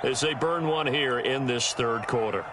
as they burn one here in this third quarter.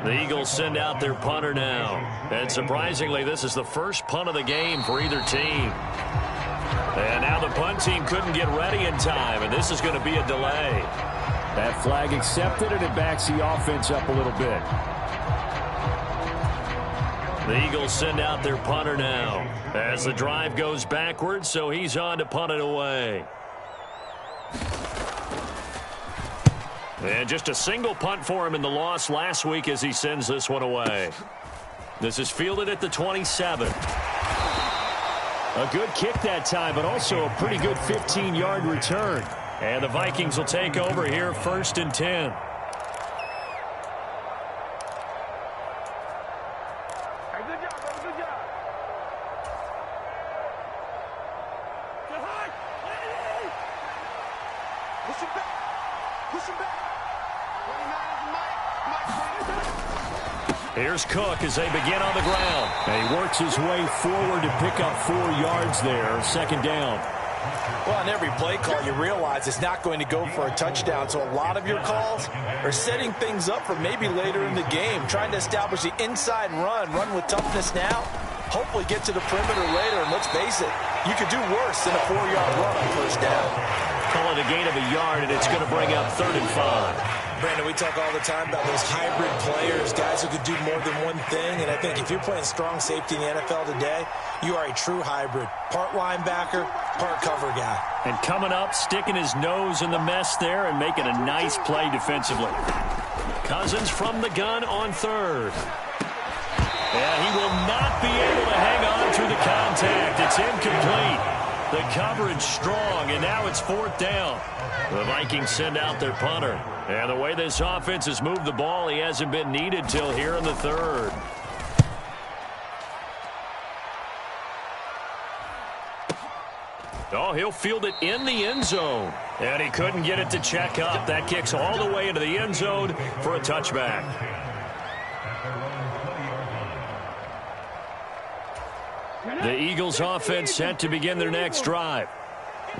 The Eagles send out their punter now. And surprisingly, this is the first punt of the game for either team. And now the punt team couldn't get ready in time, and this is going to be a delay. That flag accepted, and it backs the offense up a little bit. The Eagles send out their punter now as the drive goes backwards, so he's on to punt it away. And just a single punt for him in the loss last week as he sends this one away. This is fielded at the 27. A good kick that time, but also a pretty good 15-yard return. And the Vikings will take over here, 1st and 10. Here's Cook as they begin on the ground. And he works his way forward to pick up 4 yards there, 2nd down. Well, on every play call, you realize it's not going to go for a touchdown. So a lot of your calls are setting things up for maybe later in the game, trying to establish the inside run with toughness now, hopefully get to the perimeter later. And let's face it, you could do worse than a 4-yard run on 1st down. Call it a gain of a yard, and it's going to bring up 3rd and 5. Brandon, we talk all the time about those hybrid players, guys who could do more than one thing. And I think if you're playing strong safety in the NFL today, you are a true hybrid. Part linebacker, part cover guy. And coming up, sticking his nose in the mess there and making a nice play defensively. Cousins from the gun on 3rd. Yeah, he will not be able to hang on through the contact. It's incomplete. The coverage strong, and now it's 4th down. The Vikings send out their punter. And the way this offense has moved the ball, he hasn't been needed till here in the 3rd. Oh, he'll field it in the end zone. And he couldn't get it to check up. That kicks all the way into the end zone for a touchback. The Eagles offense set to begin their next drive.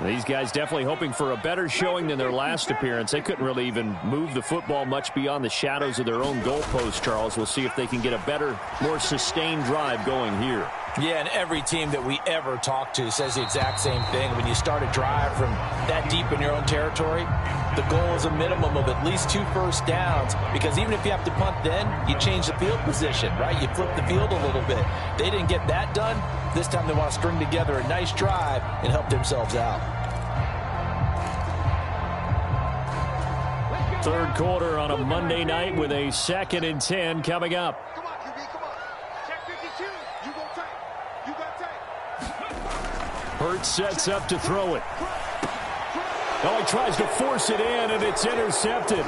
These guys definitely hoping for a better showing than their last appearance. They couldn't really even move the football much beyond the shadows of their own goalpost, Charles. We'll see if they can get a better, more sustained drive going here. Yeah, and every team that we ever talk to says the exact same thing. When you start a drive from that deep in your own territory, the goal is a minimum of at least 2 first downs, because even if you have to punt then, you change the field position, right? You flip the field a little bit. They didn't get that done. This time they want to string together a nice drive and help themselves out. 3rd quarter on a Monday night with a 2nd and 10 coming up. Hurts sets up to throw it. Oh, he tries to force it in, and it's intercepted.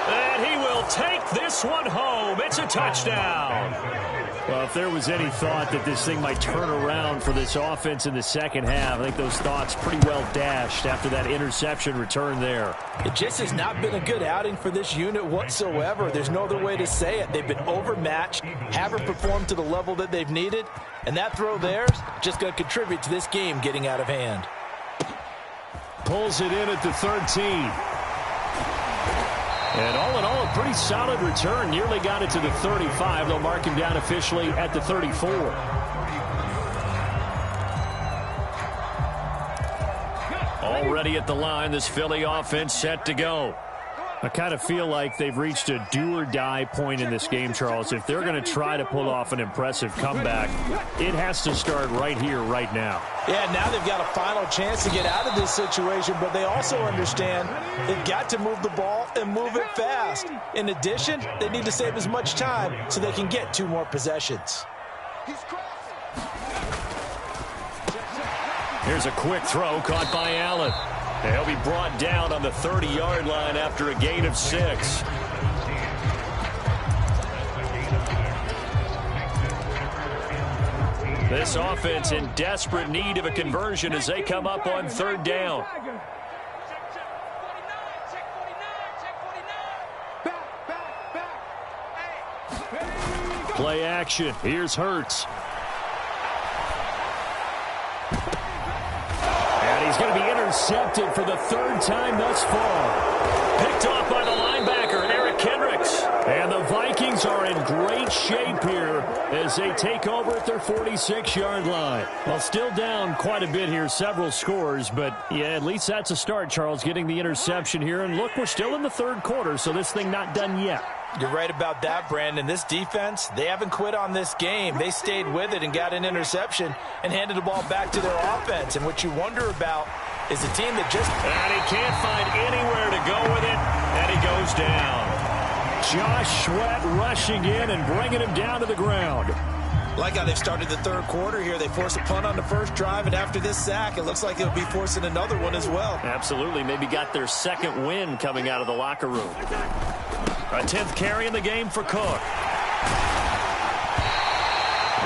And he will take this one home. It's a touchdown. Well, if there was any thought that this thing might turn around for this offense in the second half, I think those thoughts pretty well dashed after that interception return there. It just has not been a good outing for this unit whatsoever. There's no other way to say it. They've been overmatched, haven't performed to the level that they've needed, and that throw there is just going to contribute to this game getting out of hand. Pulls it in at the 13. And all in all, a pretty solid return. Nearly got it to the 35. They'll mark him down officially at the 34. Already at the line, this Philly offense set to go. I kind of feel like they've reached a do-or-die point in this game, Charles. If they're going to try to pull off an impressive comeback, it has to start right here, right now. Yeah, now they've got a final chance to get out of this situation, but they also understand they've got to move the ball and move it fast. In addition, they need to save as much time so they can get 2 more possessions. Here's a quick throw caught by Allen. He'll be brought down on the 30-yard line after a gain of 6. This offense in desperate need of a conversion as they come up on 3rd down. Play action. Here's Hurts. And he's going to be intercepted for the 3rd time thus far. Picked off by the linebacker, Eric Kendricks. And the Vikings are in great shape here as they take over at their 46-yard line. Well, still down quite a bit here, several scores, but yeah, at least that's a start, Charles, getting the interception here. And look, we're still in the 3rd quarter, so this thing not done yet. You're right about that, Brandon. This defense, they haven't quit on this game. They stayed with it and got an interception and handed the ball back to their offense. And what you wonder about is a team that just... And he can't find anywhere to go with it, and he goes down. Josh Sweat rushing in and bringing him down to the ground. Like how they've started the 3rd quarter here. They forced a punt on the first drive, and after this sack, it looks like they'll be forcing another one as well. Absolutely. Maybe got their 2nd win coming out of the locker room. A 10th carry in the game for Cook.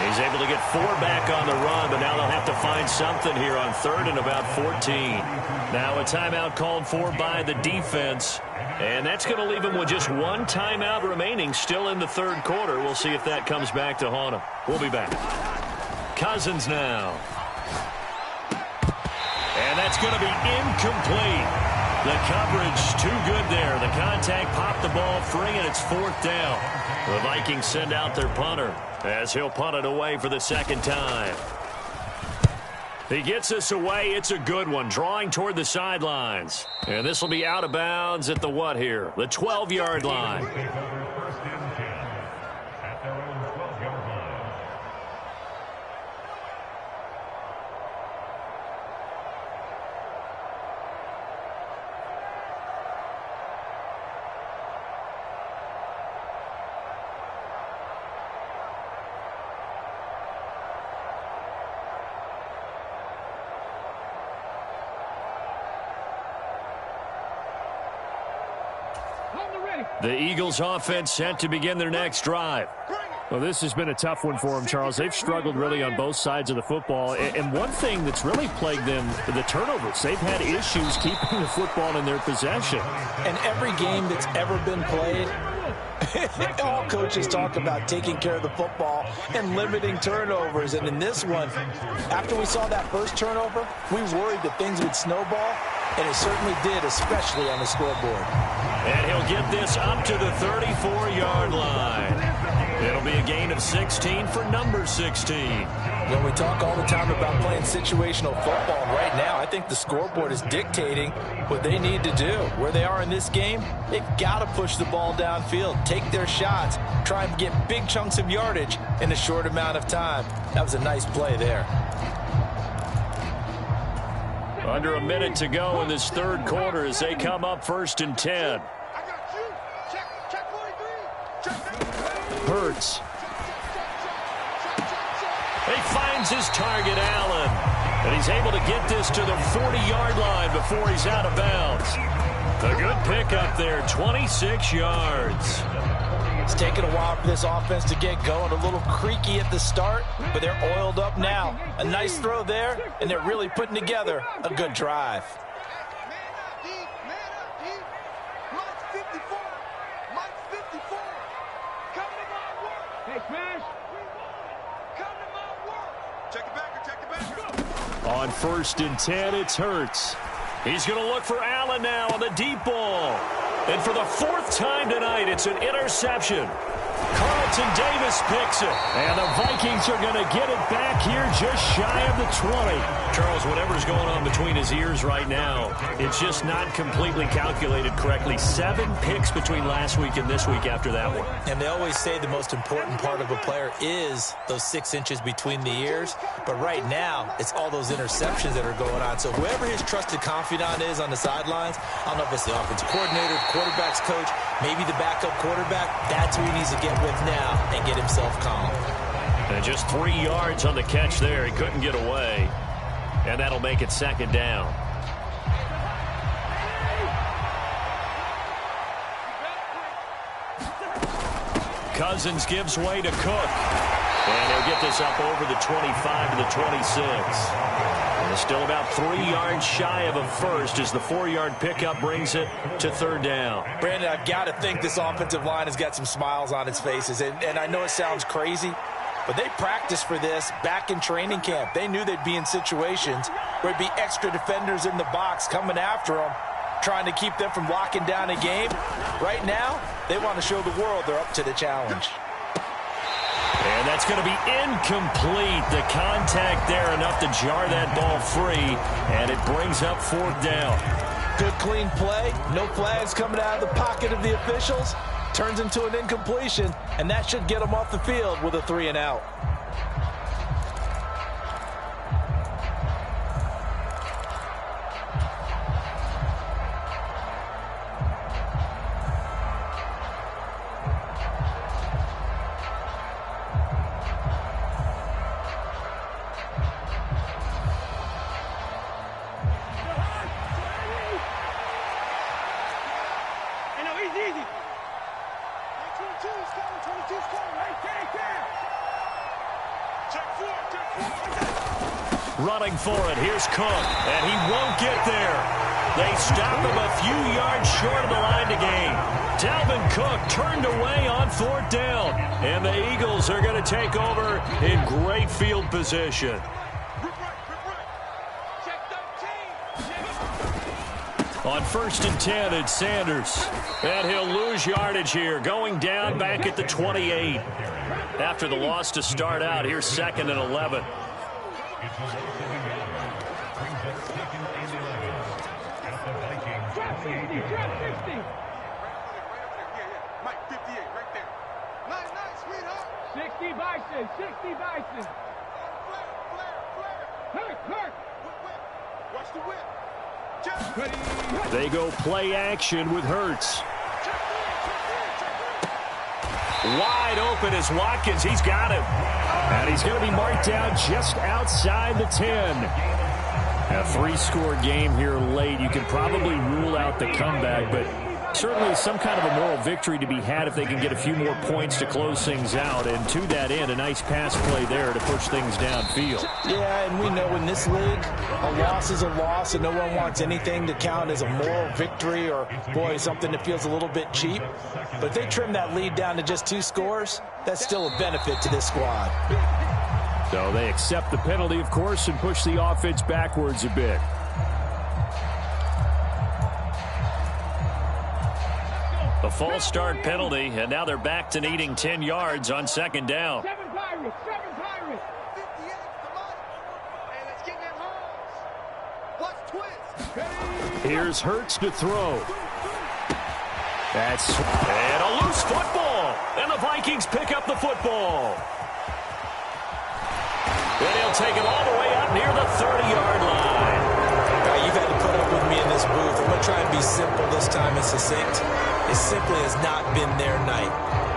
He's able to get 4 back on the run, but now they'll have to find something here on 3rd and about 14. Now a timeout called for by the defense, and that's going to leave them with just 1 timeout remaining still in the 3rd quarter. We'll see if that comes back to haunt them. We'll be back. Cousins now. And that's going to be incomplete. The coverage too good there. The contact popped the ball free, and it's 4th down. The Vikings send out their punter as he'll punt it away for the 2nd time. He gets this away. It's a good one, drawing toward the sidelines. And this will be out of bounds at the what here? The 12-yard line. The Eagles offense set to begin their next drive. Well, this has been a tough one for them, Charles. They've struggled really on both sides of the football. And one thing that's really plagued them, the turnovers. They've had issues keeping the football in their possession. And every game that's ever been played, all coaches talk about taking care of the football and limiting turnovers. And in this one, after we saw that first turnover, we worried that things would snowball. And it certainly did, especially on the scoreboard. And he'll get this up to the 34-yard line. It'll be a gain of 16 for number 16. Well, we talk all the time about playing situational football. And right now, I think the scoreboard is dictating what they need to do. Where they are in this game, they've got to push the ball downfield, take their shots, try and get big chunks of yardage in a short amount of time. That was a nice play there. Under a minute to go in this 3rd quarter as they come up 1st and 10. Hurts. He finds his target, Allen. And he's able to get this to the 40-yard line before he's out of bounds. A good pickup there, 26 yards. It's taken a while for this offense to get going. A little creaky at the start, but they're oiled up now. A nice throw there, and they're really putting together a good drive. On 1st and 10, it's Hurts. He's going to look for Allen now on the deep ball. And for the 4th time tonight, it's an interception. Carlton Davis picks it. And the Vikings are going to get it back here just shy of the 20. Charles, whatever's going on between his ears right now, it's just not completely calculated correctly. 7 picks between last week and this week after that one. And they always say the most important part of a player is those 6 inches between the ears. But right now, it's all those interceptions that are going on. So whoever his trusted confidant is on the sidelines, I don't know if it's the offensive coordinator, the quarterback's coach, maybe the backup quarterback, that's who he needs to get with now and get himself calm. And just 3 yards on the catch there. He couldn't get away. And that'll make it second down. Cousins gives way to Cook. And he'll get this up over the 25 to the 26. And it's still about 3 yards shy of a first as the 4-yard pickup brings it to third down. Brandon, I've got to think this offensive line has got some smiles on its faces. And I know it sounds crazy, but they practiced for this back in training camp. They knew they'd be in situations where there'd be extra defenders in the box coming after them, trying to keep them from locking down a game. Right now, they want to show the world they're up to the challenge. And that's going to be incomplete. The contact there enough to jar that ball free, and it brings up fourth down. Good clean play. No flags coming out of the pocket of the officials. Turns into an incompletion, and that should get them off the field with a 3-and-out. Running for it. Here's Cook, and he won't get there. They stop him a few yards short of the line to gain. Dalvin Cook turned away on fourth down, and the Eagles are going to take over in great field position. On 1st and 10, it's Sanders. And he'll lose yardage here, going down back at the 28. After the loss to start out, here's 2nd and 11. They go play action with Hurts. Wide open is Watkins. He's got him. And he's going to be marked down just outside the 10. A 3-score game here late. You can probably rule out the comeback, but certainly some kind of a moral victory to be had if they can get a few more points to close things out. And to that end, a nice pass play there to push things downfield. Yeah, and we know in this league, a loss is a loss, and no one wants anything to count as a moral victory or, boy, something that feels a little bit cheap. But if they trim that lead down to just 2 scores, that's still a benefit to this squad. So they accept the penalty, of course, and push the offense backwards a bit. A false start penalty, and now they're back to needing 10 yards on 2nd down. 7 Pirates, 7 Pirates. 58, come on. Hey, let's get them homes. Watch twist. Here's Hurts to throw. And a loose football. And the Vikings pick up the football. And he'll take it all the way up near the 30-yard line. You've had to put up with me in this booth. I'm going to try and be simple this time and succinct. It simply has not been their night.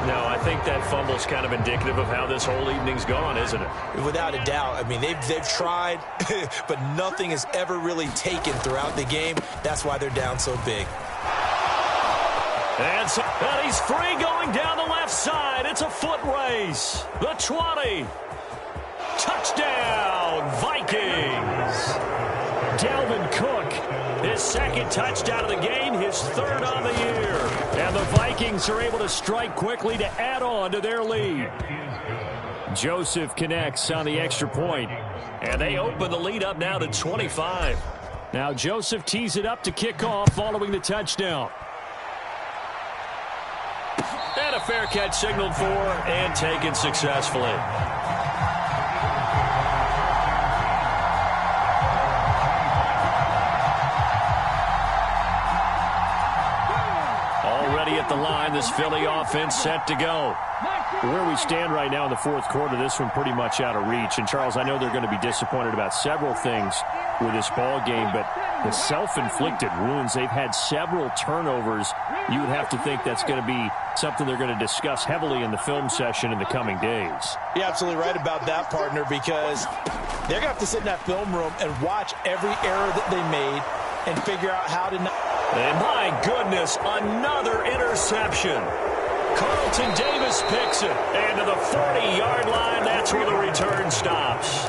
No, I think that fumble's kind of indicative of how this whole evening's gone, isn't it? Without a doubt. I mean, they've tried, but nothing has ever really taken throughout the game. That's why they're down so big. And he's free going down the left side. It's a foot race. The 20. Touchdown, Vikings. Dalvin Cook, his 2nd touchdown of the game, his 3rd on the year. And the Vikings are able to strike quickly to add on to their lead. Joseph connects on the extra point. And they open the lead up now to 25. Now Joseph tees it up to kick off following the touchdown. And a fair catch signaled for and taken successfully. Already at the line, this Philly offense set to go. Where we stand right now in the 4th quarter, this one pretty much out of reach. And, Charles, I know they're going to be disappointed about several things with this ball game, but the self-inflicted wounds, they've had several turnovers. You would have to think that's going to be something they're going to discuss heavily in the film session in the coming days. You're absolutely right about that, partner, because they're going to have to sit in that film room and watch every error that they made and figure out how to... And my goodness, another interception. Carlton Davis picks it. And to the 40-yard line, that's where the return stops.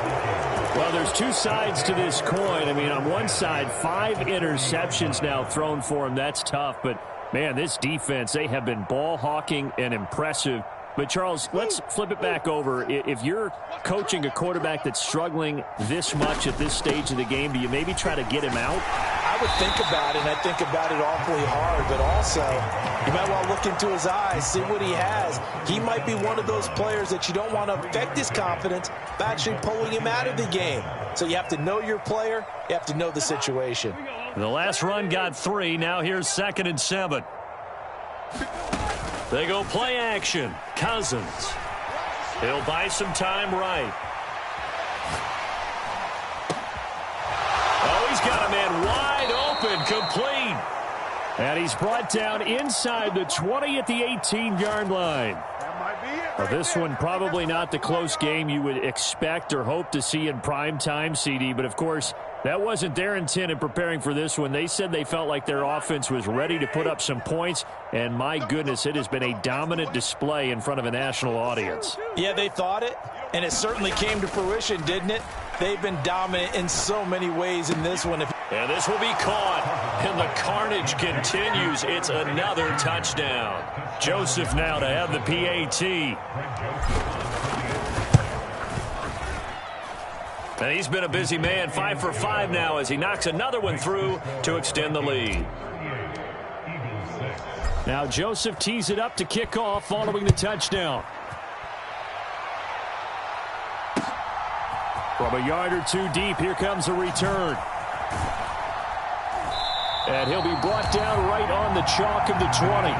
Well, there's two sides to this coin. I mean, on one side, 5 interceptions now thrown for him. That's tough. But, man, this defense, they have been ball hawking and impressive. But, Charles, let's flip it back over. If you're coaching a quarterback that's struggling this much at this stage of the game, do you maybe try to get him out? I would think about it, and I think about it awfully hard. But also, you might want to look into his eyes, see what he has. He might be one of those players that you don't want to affect his confidence by actually pulling him out of the game. So you have to know your player. You have to know the situation. The last run got 3. Now here's 2nd and 7. They go play action. Cousins. He'll buy some time right. Oh, he's got a man wide open, complete. And he's brought down inside the 20 at the 18-yard line. Well, this one probably not the close game you would expect or hope to see in prime time, CD. But, of course, that wasn't their intent in preparing for this one. They said they felt like their offense was ready to put up some points. And, my goodness, it has been a dominant display in front of a national audience. Yeah, they thought it, and it certainly came to fruition, didn't it? They've been dominant in so many ways in this one. And this will be caught, and the carnage continues. It's another touchdown. Joseph now to have the PAT. And he's been a busy man, 5 for 5 now as he knocks another one through to extend the lead. Now Joseph tees it up to kick off following the touchdown. From a yard or two deep, here comes a return. And he'll be brought down right on the chalk of the 20.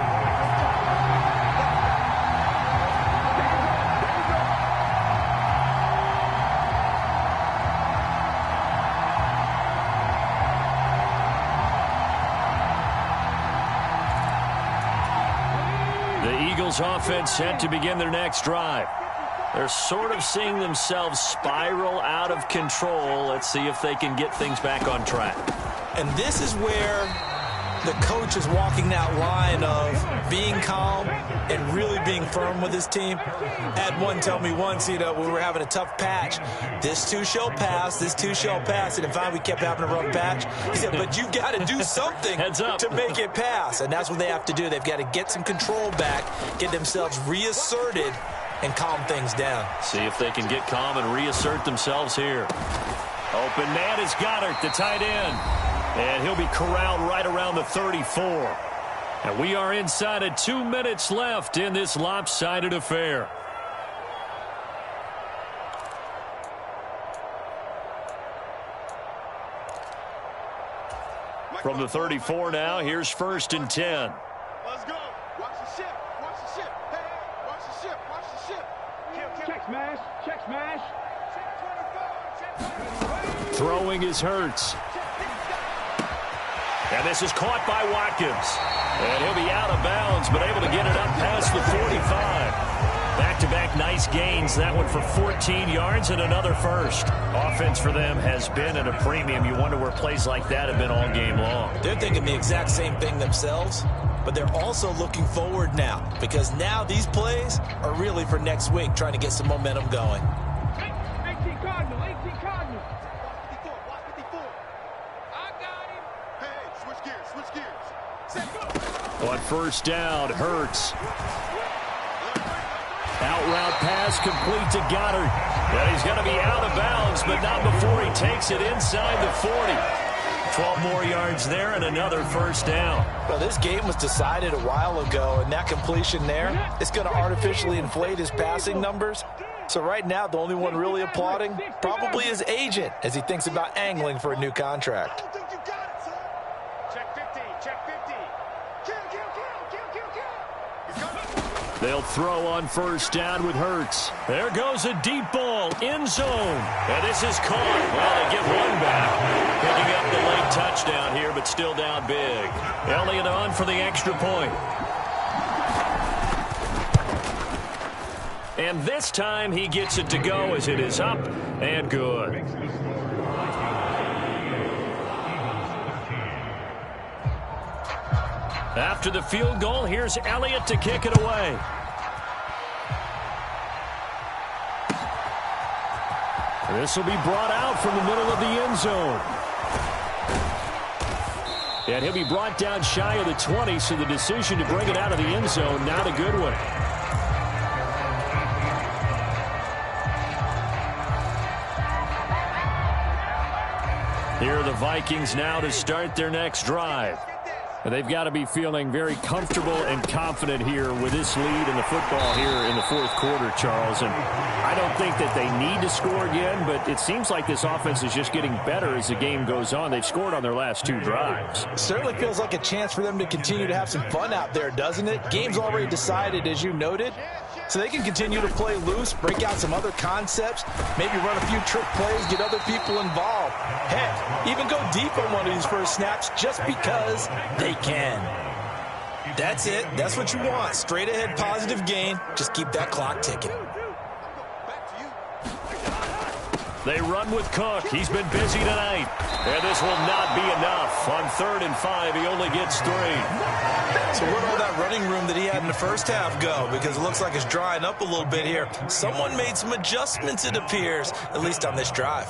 The Eagles offense set to begin their next drive. They're sort of seeing themselves spiral out of control. Let's see if they can get things back on track. And this is where the coach is walking that line of being calm and really being firm with his team. I had one tell me once, when we were having a tough patch, this too shall pass, this too shall pass. And finally we kept having a rough patch. He said, but you got to do something to make it pass. And that's what they have to do. They've got to get some control back, get themselves reasserted, and calm things down. See if they can get calm and reassert themselves here. Open man is Goddard, the tight end. And he'll be corralled right around the 34. And we are inside of 2 minutes left in this lopsided affair. From the 34 now, here's 1st and 10. Let's go. Watch the ship. Watch the ship. Hey, hey, watch the ship. Watch the ship. Check smash. Check smash. Check 24. Check 24. Throwing is Hurts. And this is caught by Watkins. And he'll be out of bounds, but able to get it up past the 45. Back-to-back nice gains. That one for 14 yards and another first. Offense for them has been at a premium. You wonder where plays like that have been all game long. They're thinking the exact same thing themselves, but they're also looking forward now because now these plays are really for next week, trying to get some momentum going. 18 Cardinal. 18 Cardinal. Watch 54. I got him. Hey, switch gears. Switch gears. Set go. On 1st down, Hurts. Out route pass complete to Goddard. And he's going to be out of bounds, but not before he takes it inside the 40. 12 more yards there and another 1st down. Well, this game was decided a while ago, and that completion there is going to artificially inflate his passing numbers. So right now, the only one really applauding probably his agent as he thinks about angling for a new contract. I think you got it, son. Check 50. Check 50. Kill. He's coming. They'll throw on 1st down with Hurts. There goes a deep ball, end zone. And this is caught. Well, they get one back. Picking up the late touchdown here, but still down big. Elliott on for the extra point. And this time he gets it to go as it is up and good. After the field goal, here's Elliott to kick it away. This will be brought out from the middle of the end zone. And he'll be brought down shy of the 20, so the decision to bring it out of the end zone, not a good one. Here are the Vikings now to start their next drive. And they've got to be feeling very comfortable and confident here with this lead in the football here in the fourth quarter, Charles. And I don't think that they need to score again, but it seems like this offense is just getting better as the game goes on. They've scored on their last 2 drives. Certainly feels like a chance for them to continue to have some fun out there, doesn't it? Game's already decided, as you noted. So they can continue to play loose, break out some other concepts, maybe run a few trick plays, get other people involved. Heck, even go deep on one of these first snaps just because they can. That's it. That's what you want. Straight ahead positive gain. Just keep that clock ticking. They run with Cook. He's been busy tonight. And this will not be enough. On 3rd and 5, he only gets 3. So where'd all that running room that he had in the first half go? Because it looks like it's drying up a little bit here. Someone made some adjustments, it appears, at least on this drive.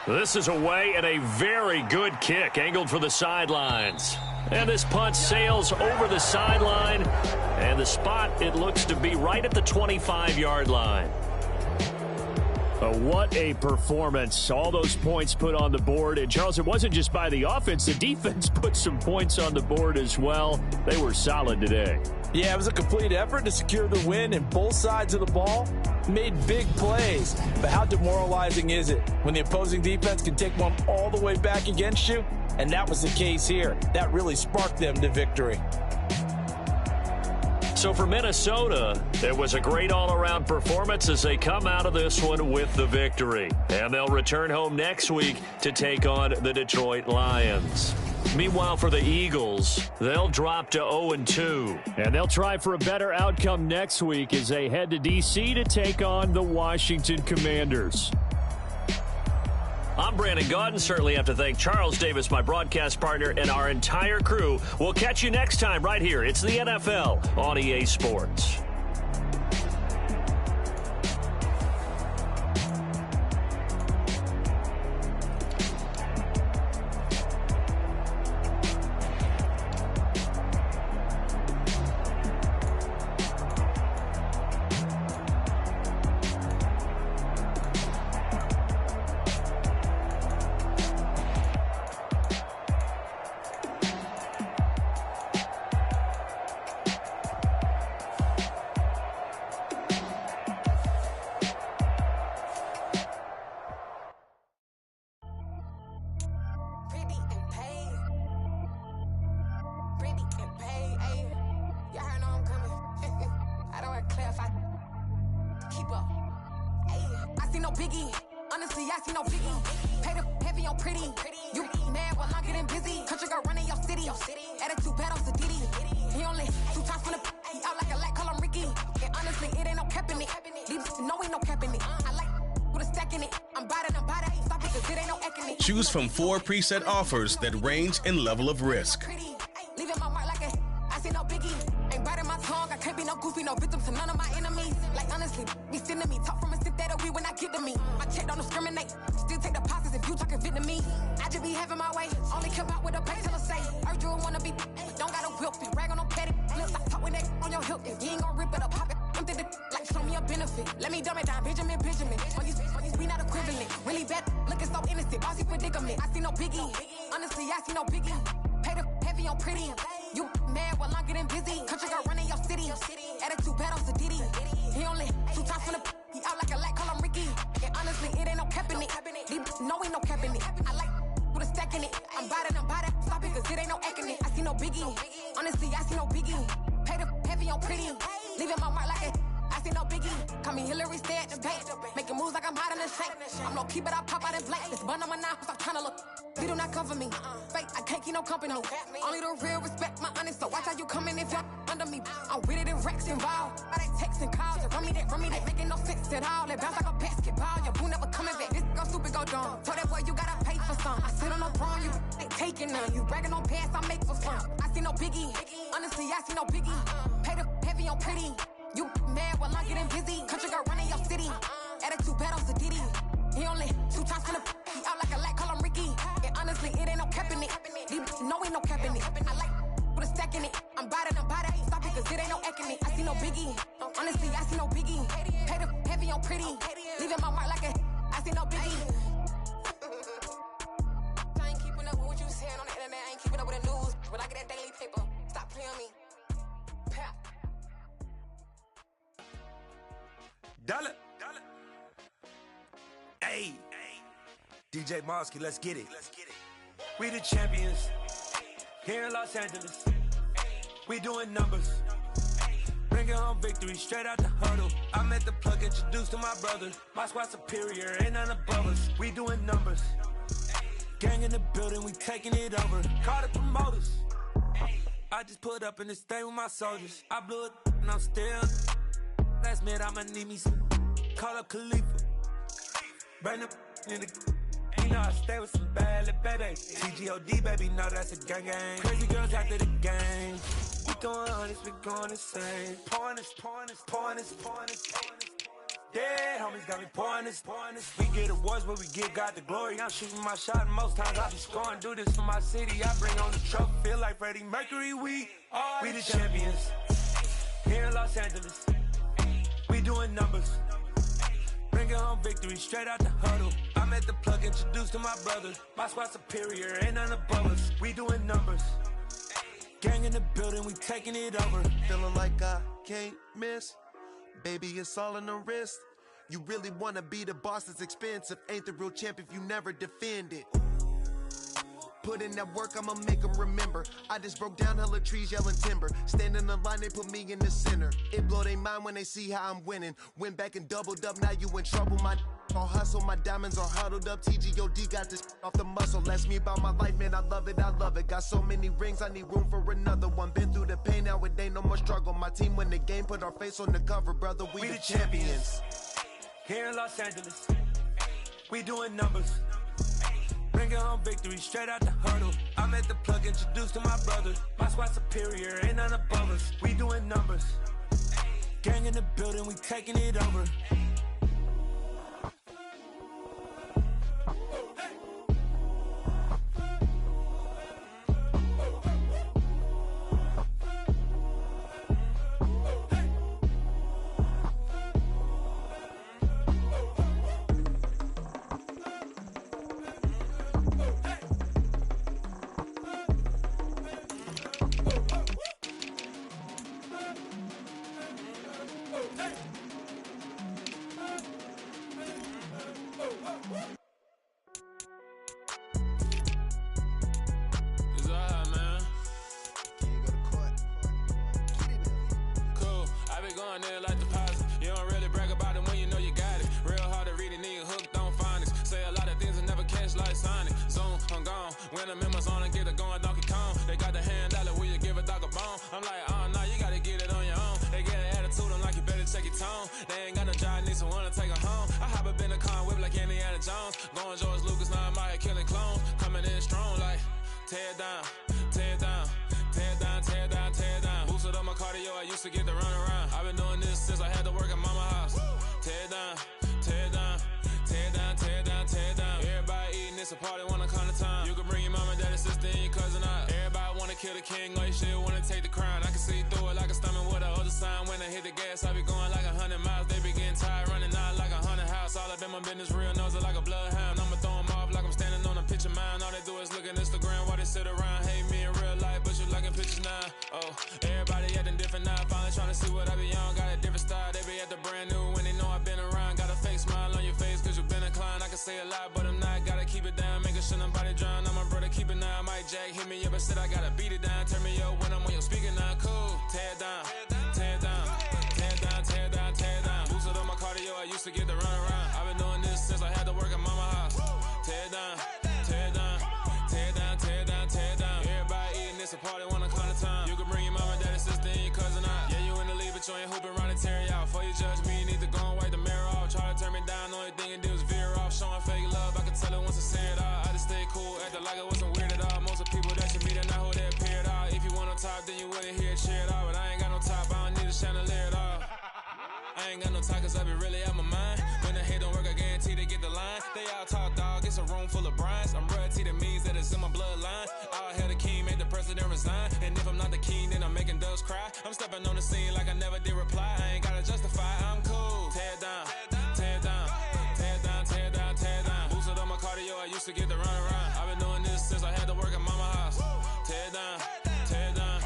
This is away and a very good kick angled for the sidelines. And this punt sails over the sideline. And the spot, it looks to be right at the 25-yard line. What a performance. All those points put on the board. And, Charles, it wasn't just by the offense. The defense put some points on the board as well. They were solid today. Yeah, it was a complete effort to secure the win, and both sides of the ball made big plays. But how demoralizing is it when the opposing defense can take one all the way back against you? And that was the case here. That really sparked them to victory. So for Minnesota, it was a great all-around performance as they come out of this one with the victory. And they'll return home next week to take on the Detroit Lions. Meanwhile, for the Eagles, they'll drop to 0-2. And they'll try for a better outcome next week as they head to D.C. to take on the Washington Commanders. I'm Brandon Gaudin. Certainly have to thank Charles Davis, my broadcast partner, and our entire crew. We'll catch you next time right here. It's the NFL on EA Sports. Choose from 4 preset offers that range in level of risk. Let me dumb it down, Benjamin. We not equivalent. Really bad, looking so innocent. Bossy predicament. I see no biggie. Honestly, I see no biggie. Pay the heavy on pretty. You mad while I'm getting busy. Country girl running your city. Attitude bad on Diddy. He only 2 times from the he out like a light, call him Ricky. And honestly, it ain't no cap in it. These know ain't no cap in it. I like with a stack in it. I'm by that. Stop it, cause it ain't no acting it. I see no biggie. Honestly, I see no biggie. Pay the heavy on pretty. Leaving my mark like it. I see no biggie. Call me Hillary, stay at the bank. Making moves like I'm hiding in the shank. I'm low key, but I pop out in blank. This bun on my knife, stop trying to look. They do not come for me. Fake, I can't keep no company. Only the real respect my honest. So watch how you coming if you're under me. I'm with it in Rex involved. All they texting calls. Run me that. Making no sense at all. They bounce like a basketball. Your boo never coming back. This go stupid, go dumb. Told that boy you gotta pay for some. I sit on no throne, you ain't taking none. You bragging on pants, I make for fun. I see no biggie. Honestly, I see no biggie. Pay the heavy on pretty. You mad while I'm getting busy. Country girl running your city. Attitude bad on Diddy. He only 2 times from the he out like a light, call him Ricky. And honestly, it ain't no cap in it. These know ain't no cap in it. I like with a stack in it. I'm by that. Stop it, cause it ain't no acting it. I see no biggie. Honestly, I see no biggie. Pay the heavy on pretty. Leaving my mark like a I see no biggie. I ain't keeping up with what you saying on the internet. I ain't keeping up with the news. When I get that daily paper, stop playing me. Pap. Dollar. Hey. DJ Mosky, let's get it. We the champions here in Los Angeles. We doing numbers. Bringing home victory straight out the huddle. I'm at the plug, introduced to my brother. My squad superior, ain't none above us. We doing numbers. Gang in the building, we taking it over. Call the promoters. I just put up in this thing with my soldiers. I blew it and I'm still. Last minute I'ma need me some. Call up Khalifa. Burn up in the. You know I stay with some bad little baby. TGOD, baby, know that's a gang. Crazy girls after the game. We going honest, we going insane. Pouring this. Dead homies got me pouring this. We get awards, but we give God the glory. I'm shooting my shot, and most times I be scoring. Do this for my city, I bring on the trophy. Feel like Freddie Mercury, we the champions. Here in Los Angeles, we doing numbers. Bringing home victory straight out the huddle. I'm at the plug, introduced to my brother. My squad superior, ain't none above us. We doing numbers. Gang in the building, we taking it over. Feeling like I can't miss. Baby, it's all in the wrist. You really wanna be the boss, it's expensive. Ain't the real champ if you never defend it. Put in that work, I'ma make them remember. I just broke down hella trees, yelling timber. Stand in the line, they put me in the center. It blow they mind when they see how I'm winning. Went back and doubled up, now you in trouble. My all hustle, my diamonds are huddled up. TGOD got this off the muscle. Ask me about my life, man, I love it. Got so many rings, I need room for another one. Been through the pain, now it ain't no more struggle. My team win the game, put our face on the cover, brother. We the champions. Here in Los Angeles, we doing numbers. Bringing home victory straight out the huddle. I'm at the plug, introduced to my brother. My squad superior, ain't none above us. We doing numbers. Gang in the building, we taking it over. To get the run around. I've been doing this since I had to work at mama house. Tear down, tear down, tear down, tear down, tear down. Everybody eating, it's a party, one kind of time. You can bring your mama, daddy, sister, and your cousin out. Everybody wanna kill the king, or you still wanna take the crown. I can see through it like a stomach with a other sign. When I hit the gas, I be going like 100 miles. They be getting tired, running out like 100 house. All up in my business, real nose like a bloodhound. I'ma throw them off like I'm standing on a picture mine. All they do is look at Instagram while they sit around. Hate me in real life, but you liking pictures now. Oh, everybody acting different now. Finally trying to see what I be on. Got a different style. They be at the brand new when they know I've been around. Got a fake smile on your face cause you been inclined. I can say a lot, but I'm not. Gotta keep it down. Making sure nobody drown. I'm my brother, keep it now. Mike Jack hit me up and said I gotta beat it down. Turn me up when I'm on your speaker now. Cool. Tear it down. Tear it down. Tear it down. Tear it down. Tear it down. Boosted on my cardio. I used to get the run around. I've been doing this since I had to work at mama house. Tear it down. Tear it down. Tear it down. Tear it down. Tear it down. Everybody eating this a party one o'clock of time. You can bring your mama, daddy, sister, and your cousin out. Yeah, you in the league, but you ain't hooping around and tear out. Before you judge me, you need to go and wipe the mirror off. Try to turn me down, the only thing you do is veer off. Showing fake love, I can tell it once I say it all. I just stay cool, acting like it wasn't weird at all. Most of the people that you meet are not who they appear at all. If you want on top, then you wouldn't hear it cheer at all. But I ain't got no top, I don't need a chandelier at all. I ain't got no talk cause I be really out my mind. When the hate don't work, I guarantee they get the line. They all talk dog, it's a room full of brinds. I'm royalty, that means that it's in my bloodline. All hell the king, made the president resign. And if I'm not the king, then I'm making doves cry. I'm stepping on the scene like I never did reply. I ain't gotta justify, I'm cool. Tear it down, tear it down, tear it down, tear it down, tear it down. Boosted on my cardio, I used to get the run around. I've been doing this since I had to work at mama house. Tear it down, tear it down,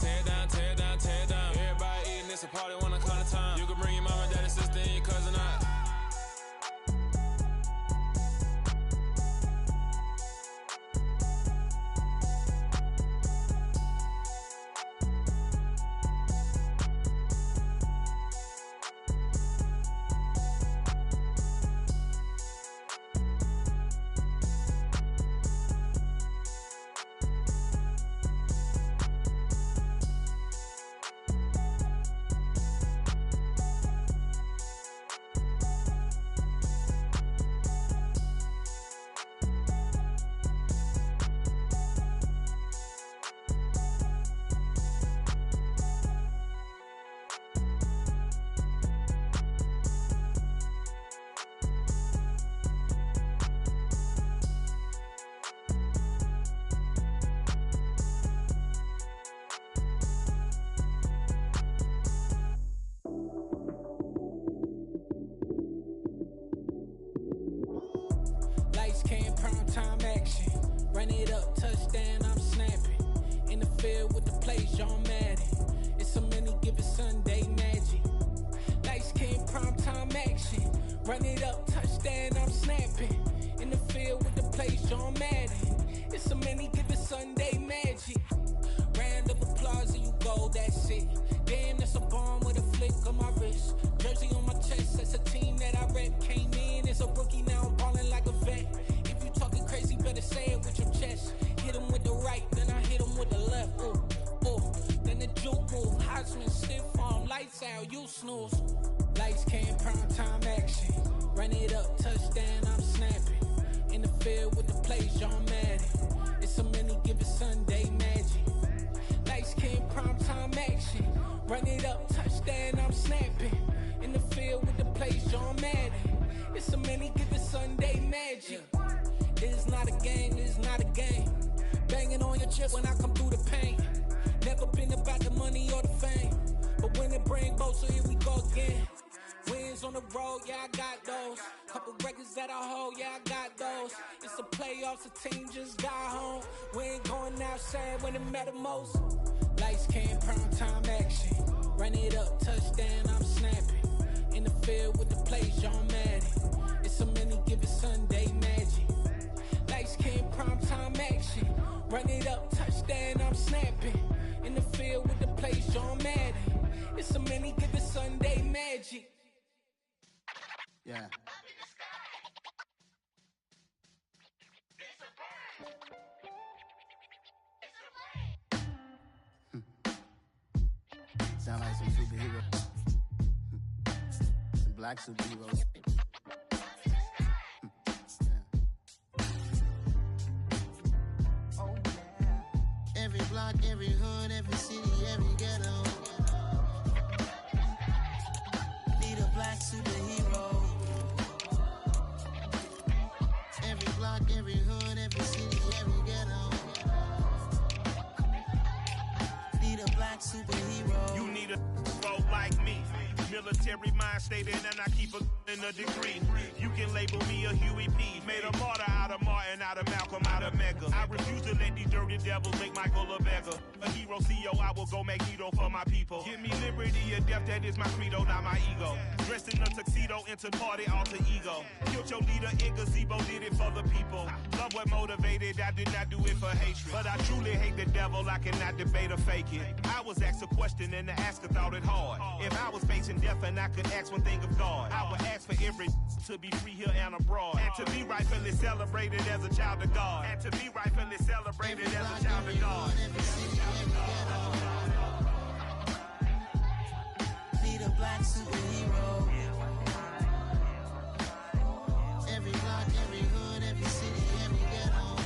tear it down, tear it down, tear it down. Everybody eating this a party one o'clock of time. You can bring your mama, daddy, sister, and your cousin out. Lights came, prime time action. Run it up, touchdown, I'm snapping. In the field with the play, John Madden. It's a many given Sunday magic. Lights came, prime time action. Run it up, touchdown, I'm snapping. In the field with the play, John Madden. It's a many given Sunday magic. Round of applause and you go, that's it. Damn, that's a bomb with a flick on my wrist. Jersey on my chest, that's a team that I rep. Came in as a rookie, now I'm ballin' like a vet. If you talking crazy, better say it with your chest. Hit him with the right, then I hit him with the left. Ooh, ooh. Then the juke move, Heisman stiff arm, lights out, you snooze. Lights came, prime time action. Run it up, touchdown, I'm snapping. In the field with the play, John Madden. It's a many given Sunday magic. Lights came, prime time action. Run it up, touchdown, I'm snapping. In the field with the play, John Madden. It's a many given Sunday magic. It's not a game, it's not a game. Banging on your chest when I come through the pain. Never been about the money or the fame. But when it bring both, so here we go again. Wins on the road, yeah, I got those. Couple records that I hold, yeah, I got those. It's a playoffs, the team just got home. We ain't going outside when it matter most. Lights came, prime time action. Run it up, touchdown, I'm snapping. In the field with the play, John Madden. It's a many given Sunday magic. Lights came, prime time action. Run it up, touchdown, I'm snapping. In the field with the play, John Madden. It's a many given Sunday magic. Yeah. Sound like some superheroes. Some black superheroes. Oh, yeah. Every block, every hood, every city, every ghetto. Need a black superhero. Every block, every hood, every city, every ghetto. Need a black superhero. You need a hero like me. Military mind stated, and I keep a in a degree. You can label me a Huey P. Made a martyr out of Martin, out of Malcolm, out of Mega. I refuse to let these dirty devils make Michael a beggar. A hero CEO, I will go Magneto for my people. Give me liberty or death, that is my credo, not my ego. Dressed in a tuxedo, into party, alter ego. Killed your leader in gazebo, did it for the people. Love what motivated, I did not do it for hatred. But I truly hate the devil, I cannot debate or fake it. I was asked a question and the asker thought it hard. If I was facing death and I could ask one thing of God, I would ask for every to be free here and abroad. And to be rightfully celebrated as a child of God. And to be rightfully celebrated as a child of God. Be the black superhero. Every block, every hood, every city, every ghetto.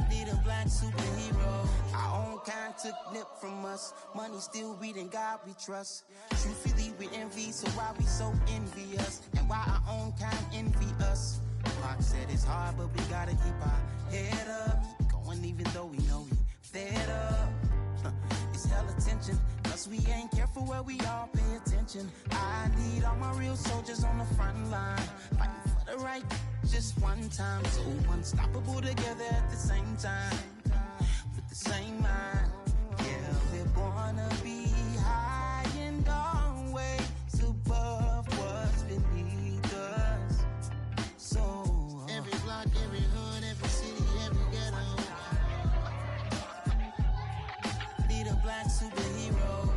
Be the black superhero. Our own kind took nip from us. Money still reading God we trust. Truthfully we envy, so why we so envious? And why our own kind envy us? Mark said it's hard, but we gotta keep our head up. Going even though we know we fed up. It's hella tension, cause we ain't careful where we all pay attention. I need all my real soldiers on the front line, fighting for the right just one time. So unstoppable together at the same time, with the same mind. Yeah, we're born to be high and always above what's beneath us. So every block, every hood, every city, every ghetto. Be the black superhero.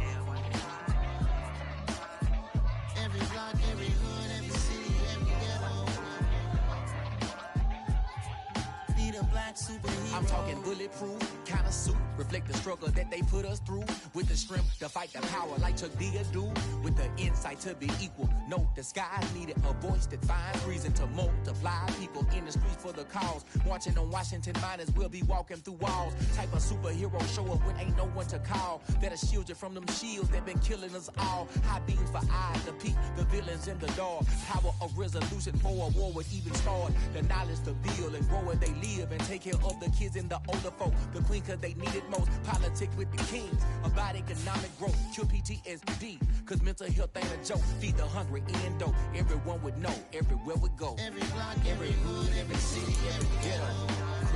Every block, every hood, every city, every ghetto. Be the black superhero. I'm talking bulletproof kind of suit, reflect the struggle that they put us through. With the strength to fight the power like Chuck D do. With the insight to be equal. No disguise needed, a voice that finds reason to multiply. People in the streets for the cause. Marching on Washington, might as well be walking through walls. Type of superhero show up when ain't no one to call. That'll shield you from them shields that been killing us all. High beams for eyes to peek the villains in the dark. Power of resolution for a war would even start. The knowledge to build and grow where they live and take care of the kids and the older folk. The queen cause they need it most. Politics with the kings. About economic growth. Cure PTSD. Cause mental health ain't a joke. Feed the hungry and dope. Everyone would know. Everywhere we go. Every block, every hood, every city, every ghetto.